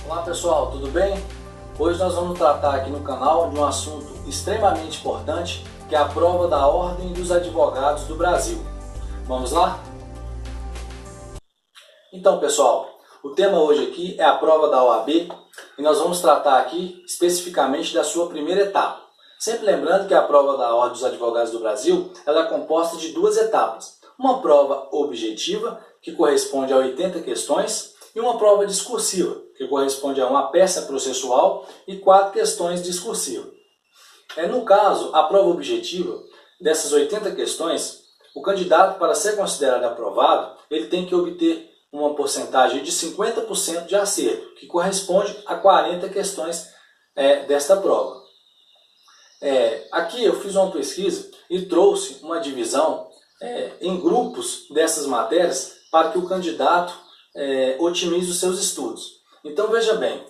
Olá pessoal, tudo bem? Hoje nós vamos tratar aqui no canal de um assunto extremamente importante, que é a prova da Ordem dos Advogados do Brasil. Vamos lá? Então pessoal, o tema hoje aqui é a prova da OAB e nós vamos tratar aqui especificamente da sua primeira etapa. Sempre lembrando que a prova da Ordem dos Advogados do Brasil ela é composta de duas etapas. Uma prova objetiva, que corresponde a 80 questões, e uma prova discursiva, que corresponde a uma peça processual e 4 questões discursivas. No caso, a prova objetiva, dessas 80 questões, o candidato, para ser considerado aprovado, ele tem que obter uma porcentagem de 50% de acerto, que corresponde a 40 questões desta prova. Aqui eu fiz uma pesquisa e trouxe uma divisão em grupos dessas matérias para que o candidato otimize os seus estudos. Então veja bem,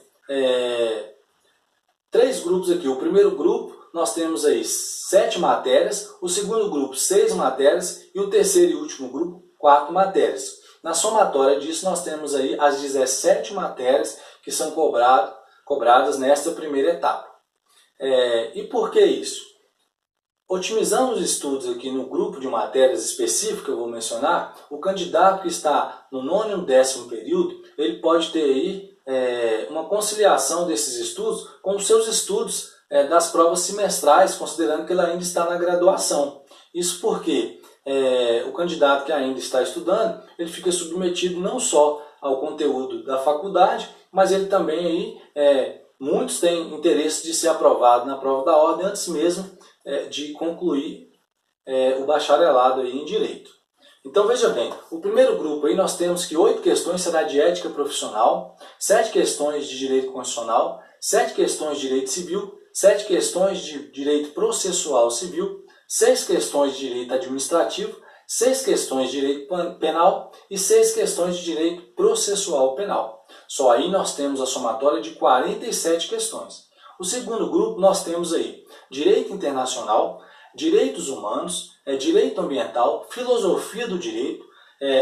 3 grupos aqui. O primeiro grupo nós temos aí 7 matérias, o segundo grupo 6 matérias e o terceiro e último grupo 4 matérias. Na somatória disso nós temos aí as 17 matérias que são cobradas nesta primeira etapa. E por que isso? Otimizando os estudos aqui no grupo de matérias específicas que eu vou mencionar, o candidato que está no 9º e no 10º período, ele pode ter aí uma conciliação desses estudos com os seus estudos das provas semestrais, considerando que ele ainda está na graduação. Isso porque o candidato que ainda está estudando, ele fica submetido não só ao conteúdo da faculdade, mas ele também aí, muitos têm interesse de ser aprovado na prova da ordem antes mesmo de concluir o bacharelado aí em Direito. Então veja bem, o primeiro grupo aí nós temos que 8 questões será de ética profissional, 7 questões de direito constitucional, 7 questões de direito civil, 7 questões de direito processual civil, 6 questões de direito administrativo, 6 questões de direito penal e 6 questões de direito processual penal. Só aí nós temos a somatória de 47 questões. O segundo grupo nós temos aí direito internacional, direitos humanos, direito ambiental, filosofia do direito,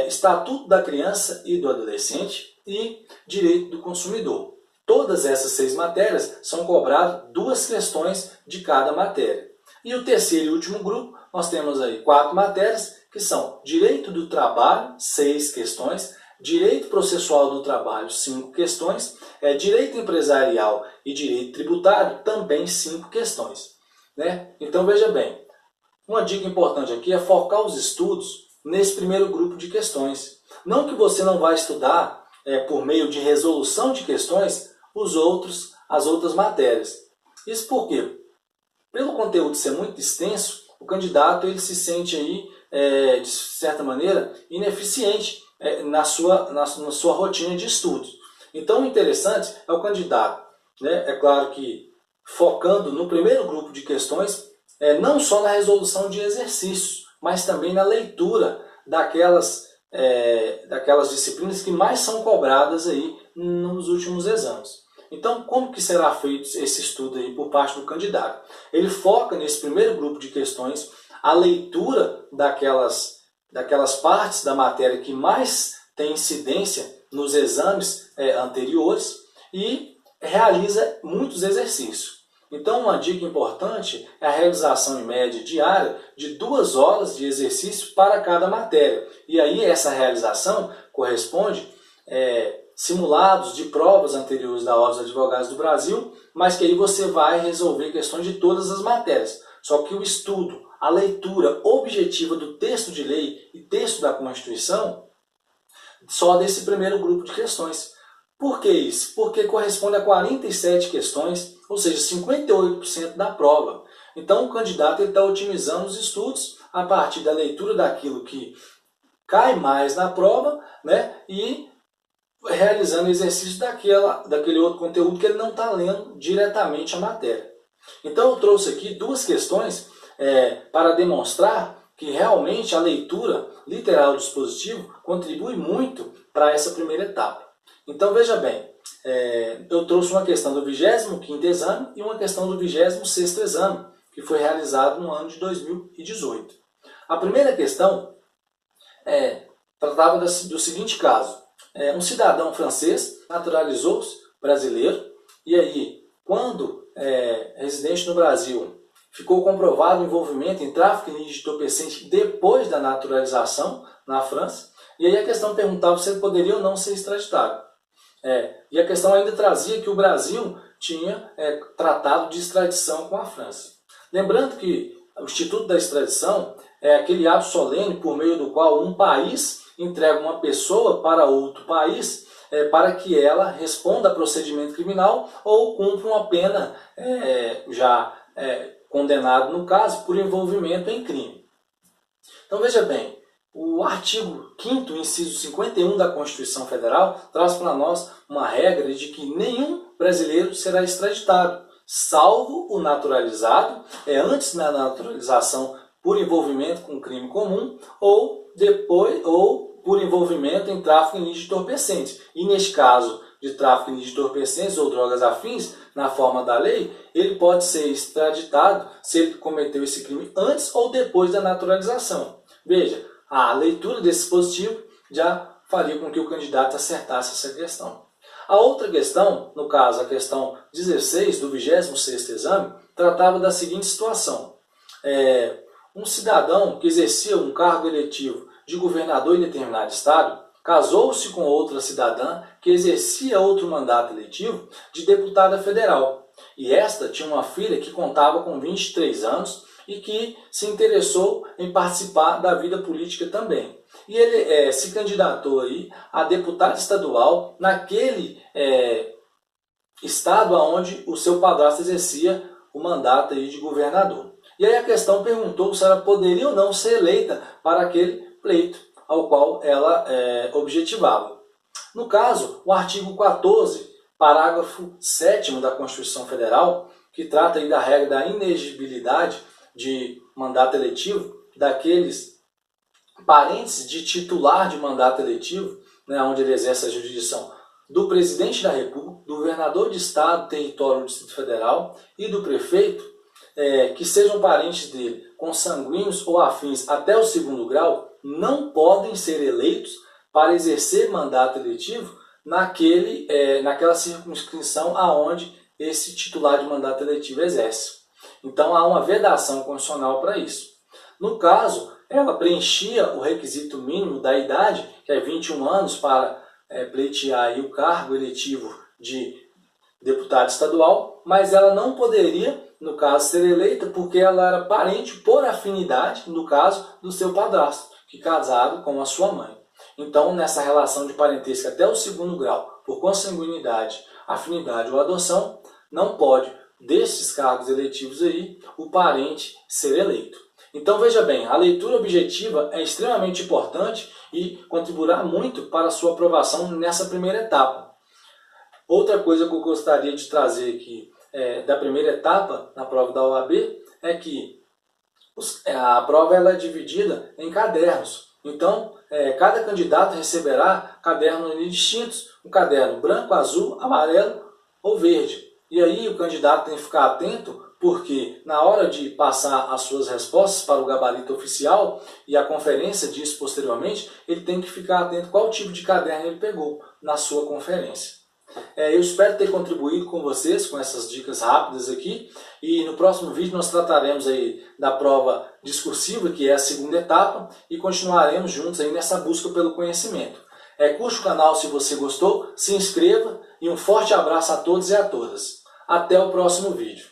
estatuto da criança e do adolescente e direito do consumidor. Todas essas 6 matérias são cobradas 2 questões de cada matéria. E o terceiro e último grupo, nós temos aí 4 matérias, que são direito do trabalho, 6 questões, direito processual do trabalho, 5 questões, direito empresarial e direito tributário, também 5 questões. Então veja bem, uma dica importante aqui é focar os estudos nesse primeiro grupo de questões. Não que você não vai estudar por meio de resolução de questões as outras matérias. Isso por quê? Pelo conteúdo ser muito extenso, o candidato ele se sente aí, de certa maneira, ineficiente na sua rotina de estudos. Então o interessante é o candidato, é claro que focando no primeiro grupo de questões, não só na resolução de exercícios, mas também na leitura daquelas disciplinas que mais são cobradas aí nos últimos exames. Então, como que será feito esse estudo aí por parte do candidato? Ele foca nesse primeiro grupo de questões a leitura daquelas partes da matéria que mais tem incidência nos exames anteriores e realiza muitos exercícios. Então, uma dica importante é a realização em média diária de 2 horas de exercício para cada matéria. E aí essa realização corresponde simulados de provas anteriores da Ordem dos Advogados do Brasil, mas que aí você vai resolver questões de todas as matérias. Só que o estudo, a leitura objetiva do texto de lei e texto da Constituição, só desse primeiro grupo de questões. Por que isso? Porque corresponde a 47 questões, ou seja, 58% da prova. Então o candidato está otimizando os estudos a partir da leitura daquilo que cai mais na prova, e realizando exercício daquele outro conteúdo que ele não está lendo diretamente a matéria. Então eu trouxe aqui 2 questões para demonstrar que realmente a leitura literal do dispositivo contribui muito para essa primeira etapa. Então veja bem, eu trouxe uma questão do 25º exame e uma questão do 26º exame, que foi realizado no ano de 2018. A primeira questão tratava do seguinte caso. Um cidadão francês naturalizou-se brasileiro. E aí, quando residente no Brasil, ficou comprovado o envolvimento em tráfico de entorpecente depois da naturalização na França. E aí a questão perguntava se ele poderia ou não ser extraditado. E a questão ainda trazia que o Brasil tinha tratado de extradição com a França. Lembrando que o Instituto da Extradição é aquele ato solene por meio do qual um país entrega uma pessoa para outro país para que ela responda a procedimento criminal ou cumpra uma pena condenado, no caso, por envolvimento em crime. Então veja bem, o artigo 5º, inciso 51 da Constituição Federal traz para nós uma regra de que nenhum brasileiro será extraditado, salvo o naturalizado, antes da naturalização por envolvimento com crime comum ou por envolvimento em tráfico ilícito de entorpecentes. E neste caso de tráfico ilícito de entorpecentes ou drogas afins, na forma da lei, ele pode ser extraditado se ele cometeu esse crime antes ou depois da naturalização. Veja, a leitura desse dispositivo já faria com que o candidato acertasse essa questão. A outra questão, no caso a questão 16 do 26º exame, tratava da seguinte situação. Um cidadão que exercia um cargo eletivo de governador em determinado estado casou-se com outra cidadã que exercia outro mandato eletivo de deputada federal. E esta tinha uma filha que contava com 23 anos e que se interessou em participar da vida política também. E ele se candidatou aí a deputado estadual naquele estado onde o seu padrasto exercia o mandato aí de governador. E aí a questão perguntou se ela poderia ou não ser eleita para aquele pleito ao qual ela objetivava. No caso, o artigo 14, parágrafo 7º da Constituição Federal, que trata aí da regra da inexigibilidade de mandato eletivo daqueles parentes de titular de mandato eletivo, onde ele exerce a jurisdição do presidente da República, do governador de estado, território do Distrito Federal e do prefeito, que sejam parentes dele, consanguíneos ou afins até o 2º grau, não podem ser eleitos para exercer mandato eletivo naquela circunscrição aonde esse titular de mandato eletivo exerce. Então há uma vedação constitucional para isso. No caso, ela preenchia o requisito mínimo da idade, que é 21 anos, para pleitear aí o cargo eletivo de deputado estadual, mas ela não poderia, no caso, ser eleita porque ela era parente por afinidade, no caso, do seu padrasto, que casado com a sua mãe. Então, nessa relação de parentesco até o 2º grau, por consanguinidade, afinidade ou adoção, não pode, destes cargos eletivos aí, o parente ser eleito. Então veja bem, a leitura objetiva é extremamente importante e contribuirá muito para a sua aprovação nessa primeira etapa. Outra coisa que eu gostaria de trazer aqui da primeira etapa na prova da OAB é que a prova ela é dividida em cadernos. Então, cada candidato receberá cadernos distintos, um caderno branco, azul, amarelo ou verde. E aí o candidato tem que ficar atento, porque na hora de passar as suas respostas para o gabarito oficial, e a conferência diz posteriormente, ele tem que ficar atento qual tipo de caderno ele pegou na sua conferência. Eu espero ter contribuído com vocês com essas dicas rápidas aqui, e no próximo vídeo nós trataremos aí da prova discursiva, que é a segunda etapa, e continuaremos juntos aí nessa busca pelo conhecimento. Curte o canal se você gostou, se inscreva e um forte abraço a todos e a todas. Até o próximo vídeo.